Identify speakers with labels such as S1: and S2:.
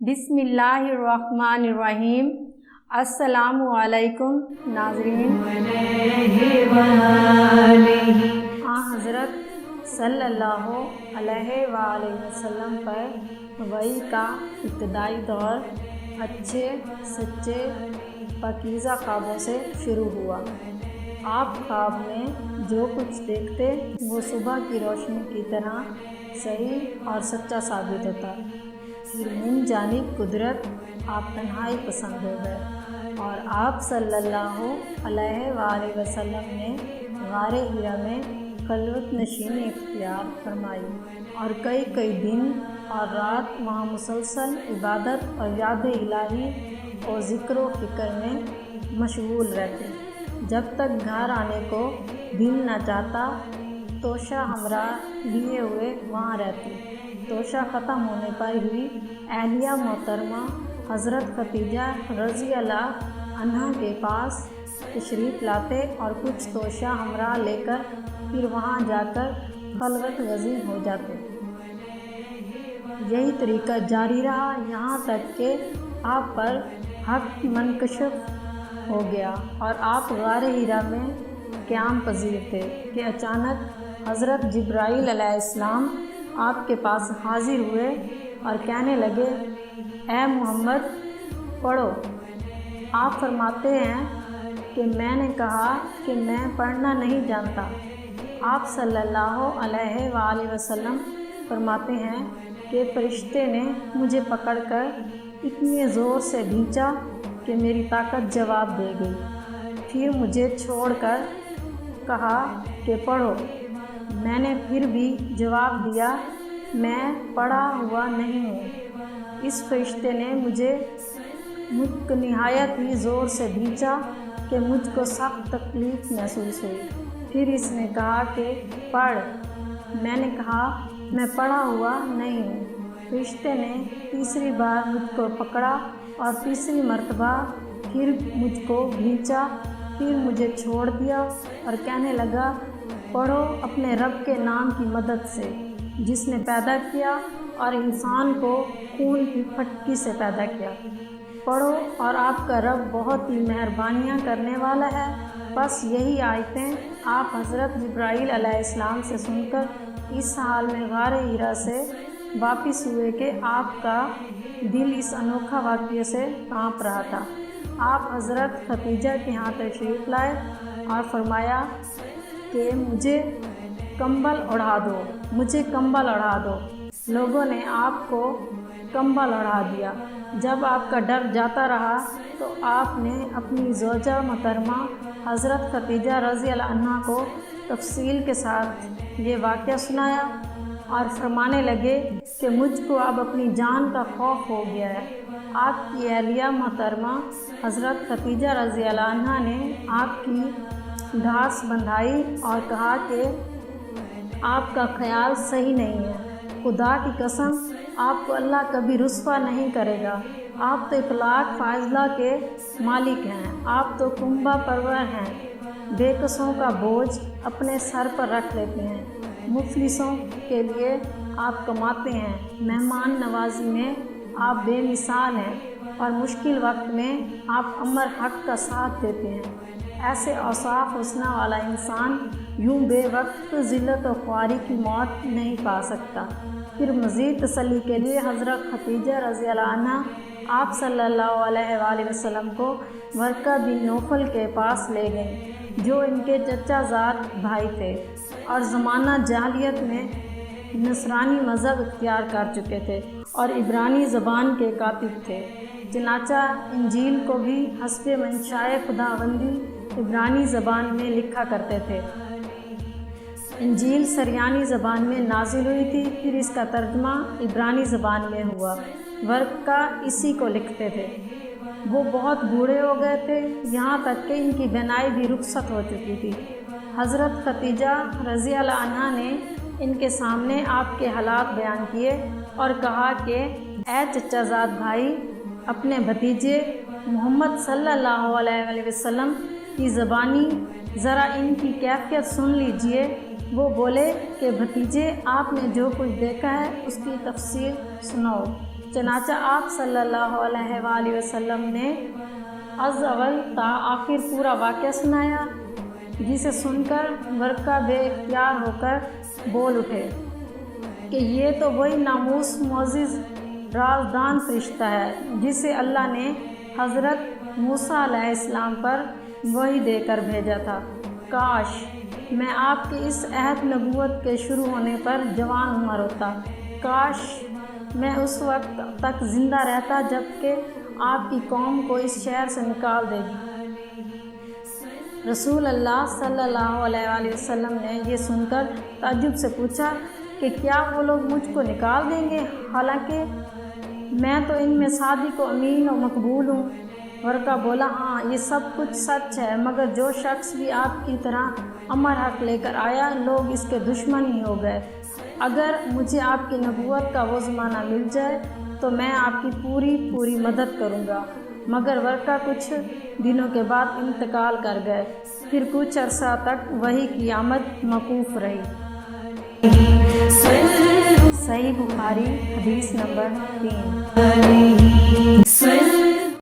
S1: बिस्मिल्लाहिर्रहमानिर्रहीम। अस्सलामु अलैकुम नाज़रीन। हज़रत सल्लल्लाहु अलैहि वसल्लम पर वही का इब्तिदाई दौर अच्छे सच्चे पाकीज़ा ख्वाबों से शुरू हुआ। आप ख्वाब में जो कुछ देखते वो सुबह की रोशनी की तरह सही और सच्चा साबित होता। फिर मिन जानिब कुदरत आप तन्हाई पसंद हो गए और आप सल्लल्लाहु अलैहि वसल्लम ने गारे हिरा में खलवत नशीनी इख्तियार फरमाई और कई कई दिन और रात वहाँ मुसलसल इबादत और याद इलाही और ज़िक्र व फ़िक्र में मशगूल रहते। जब तक घर आने को दिल न चाहता तोशा हमरा लिए हुए वहाँ रहती। तोशा ख़त्म होने पर ही अहलिया मोहतरमा हज़रत खतीजा रज़ी अल्लाह अन्हा के पास तशरीफ़ लाते और कुछ तोशा हमरा लेकर फिर वहाँ जाकर खलवत वज़ी हो जाते। यही तरीक़ा जारी रहा यहाँ तक कि आप पर हक़ मनकशफ हो गया और आप गारे हिरा में क़याम पज़ीर थे कि अचानक हज़रत जिब्राईल अलैहिस्सलाम आपके पास हाज़िर हुए और कहने लगे, ए मोहम्मद पढ़ो। आप फरमाते हैं कि मैंने कहा कि मैं पढ़ना नहीं जानता। आप सल्लल्लाहु अलैहि वसल्लम फरमाते हैं कि फरिश्ते ने मुझे पकड़कर इतने ज़ोर से खींचा कि मेरी ताकत जवाब दे गई। फिर मुझे छोड़कर कहा कि पढ़ो। मैंने फिर भी जवाब दिया, मैं पढ़ा हुआ नहीं हूँ। इस फरिश्ते ने मुझको निहायत ही ज़ोर से खींचा कि मुझको सख्त तकलीफ़ महसूस हुई। फिर इसने कहा कि पढ़। मैंने कहा मैं पढ़ा हुआ नहीं हूँ। फरिश्ते ने तीसरी बार मुझको पकड़ा और तीसरी मर्तबा फिर मुझको खींचा, फिर मुझे छोड़ दिया और कहने लगा, पढ़ो अपने रब के नाम की मदद से जिसने पैदा किया और इंसान को खून की फटकी से पैदा किया। पढ़ो और आपका रब बहुत ही मेहरबानियाँ करने वाला है। बस यही आयतें आप हज़रत जिब्राईल अलैहिस्सलाम से सुनकर इस हाल में गारे हिरा से वापस हुए कि आपका दिल इस अनोखा वाक़ये से काँप रहा था। आप हज़रत खतीजा के यहाँ तशरीफ़ लाए और फरमाया कि मुझे कंबल ओढ़ा दो। लोगों ने आपको कंबल ओढ़ा दिया। जब आपका डर जाता रहा तो आपने अपनी ज़ौजा मोहतरमा हज़रत खतीजा रज़ी अल्लाह अन्हा को तफसील के साथ ये वाक़या सुनाया और फरमाने लगे कि मुझको अब अपनी जान का खौफ हो गया है। आपकी अहलिया मोहतरमा हज़रत खतीजा रज़ी अल्लाह अन्हा ने आपकी घास बंधाई और कहा कि आपका ख्याल सही नहीं है। खुदा की कसम आपको अल्लाह कभी रुस्वा नहीं करेगा। आप तो इखलाक फाजला के मालिक हैं। आप तो कुंबा परवर हैं। बेकसों का बोझ अपने सर पर रख लेते हैं। मुफलिसों के लिए आप कमाते हैं। मेहमान नवाजी में आप बेमिसाल हैं और मुश्किल वक्त में आप अमर हक़ का साथ देते हैं। ऐसे औसाफ हुस्ना वाला इंसान यूँ बेवक्त ज़िल्लत और ख्वारी की मौत नहीं पा सकता। फिर मज़ीद तसल्ली के लिए हज़रत खतीजा रज़ी अल्लाह अन्हा आप सल्लल्लाहु अलैहि वसल्लम को वर्का बिन नौफल के पास ले गए जो इनके चचाज़ाद भाई थे और ज़माना जाहिलियत में नसरानी मज़हब इख्तियार कर चुके थे और इब्रानी ज़बान के कातिब थे। चनाचा इंजील को भी हस्बे मंशाए खुदावंदी इब्रानी ज़बान में लिखा करते थे। इंजील सरयानी ज़बान में नाजिल हुई थी, फिर इसका तर्जुमा इब्रानी ज़बान में हुआ। वर्का इसी को लिखते थे। वो बहुत बूढ़े हो गए थे, यहाँ तक कि इनकी बनाई भी रुखसत हो चुकी थी। हज़रत खतीजा रज़ी अल्लाह अन्हा ने इनके सामने आपके हालात बयान किए और कहा कि ए चचाज़ाद भाई, अपने भतीजे मोहम्मद सल्लल्लाहु अलैहि वसल्लम की ज़बानी ज़रा इनकी कैफियत सुन लीजिए। वो बोले कि भतीजे, आपने जो कुछ देखा है उसकी तफसीर सुनाओ। چنانچہ آپ صلی اللہ علیہ وآلہ وسلم نے از اول تا آخر پورا واقعہ سنایا، جسے سن کر ورقہ بے اختیار ہو کر بول اٹھے کہ یہ تو وہی ناموس معزز رازدان فرشتہ ہے جسے اللہ نے حضرت موسیٰ علیہ السلام پر وحی دے کر بھیجا تھا۔ کاش میں آپ کے اس عہد نبوت کے شروع ہونے پر جوان عمر ہوتا، کاش میں اس وقت تک زندہ رہتا جب کہ آپ کی قوم کو اس شہر سے نکال دے گی۔ رسول اللہ صلی اللہ علیہ وآلہ وسلم نے یہ سن کر تعجب سے پوچھا کہ کیا وہ لوگ مجھ کو نکال دیں گے، حالانکہ میں تو ان میں صادق و امین و مقبول ہوں؟ ورقہ بولا، ہاں یہ سب کچھ سچ ہے، مگر جو شخص بھی آپ کی طرح امر حق لے کر آیا لوگ اس کے دشمن ہی ہو گئے۔ اگر مجھے آپ کی نبوت کا وہ زمانہ مل جائے تو میں آپ کی پوری مدد کروں گا۔ مگر ورقہ کچھ دنوں کے بعد انتقال کر گئے، پھر کچھ عرصہ تک وحی کی آمد موقوف رہی۔ صحیح بخاری حدیث نمبر 3۔